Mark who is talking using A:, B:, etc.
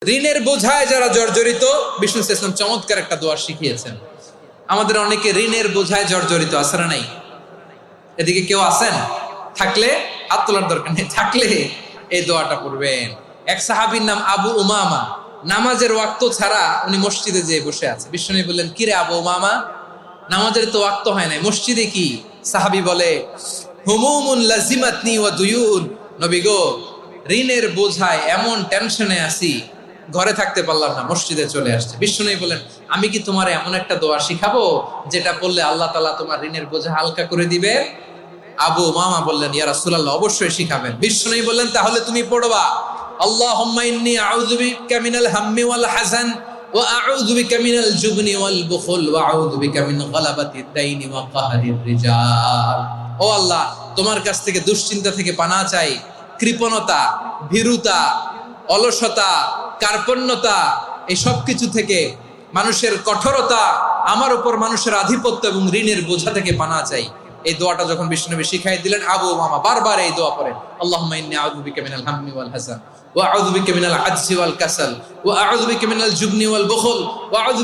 A: ঋণের বোঝায় যারা জর্জরিত, বিষ্ণু ইসলাম চমৎকার একটা দোয়া শিখিয়েছেন। আমাদের অনেকে ঋণের বোঝায় জর্জরিত, আছে না নাই? এদিকে কেউ আছেন? থাকলে হাত তোলার দরকার নেই, থাকলে এই দোয়াটা পড়বেন। এক সাহাবীর নাম আবু উমামা, নামাজের ওয়াক্ত ছাড়া উনি মসজিদে যেয়ে বসে আছে। বিষ্ণু বললেন, কিরে আবু উমামা, নামাজের তো ওয়াক্ত হয় নাই, মসজিদে কি? সাহাবী বলে, হুমুমুন লাজিমাতনি ওয়া দুয়ুন। নবী গো, ঋণের বোঝায় এমন টেনশনে আছি, ঘরে থাকতে পারলাম না, মসজিদে চলে আসছে। বিষ্ণু বলেন, আমি কি তোমার এমন একটা দোয়া শিখাবো যেটা পড়লে আল্লাহ তাআলা তোমার ঋণের বোঝা হালকা করে দিবে? আবু উমামা বললেন, ইয়া রাসূলুল্লাহ, অবশ্যই শিখাবেন। বিষ্ণু বললেন, তাহলে তুমি পড়বা, আল্লাহুম্মা ইন্নী আউযু বিকা মিনাল হাম্মি ওয়াল হাযান ওয়া আউযু বিকা মিনাল জুবনি ওয়াল বুখল ওয়া আউযু বিকা মিন গালাবাতিদ দাইনি ওয়া কাহরির রিজাল। ও আল্লাহ, তোমার কাছ থেকে দুশ্চিন্তা থেকে পানাহ চাই, কৃপণতা, ভীরুতা, অলসতা, কার্পণ্যতা, এই সব কিছু থেকে, মানুষের কঠোরতা, আমার উপর মানুষের আধিপত্য এবং ঋণের বোঝা থেকে পানাহ চাই। এই দোয়াটা যখন বিষ্ণু শিখাই দিলেন, আবু উমামা বারবার এই দোয়া পড়েন, আল্লাহুম্মা ইন্নী আউযু বিকা মিনাল হাম্মি ওয়াল হাযান ওয়া আউযু বিকা মিনাল আজজি ওয়াল কাসাল ওয়া আউযু বিকা মিনাল জুবনি ওয়াল বুখল ওয়া আউযু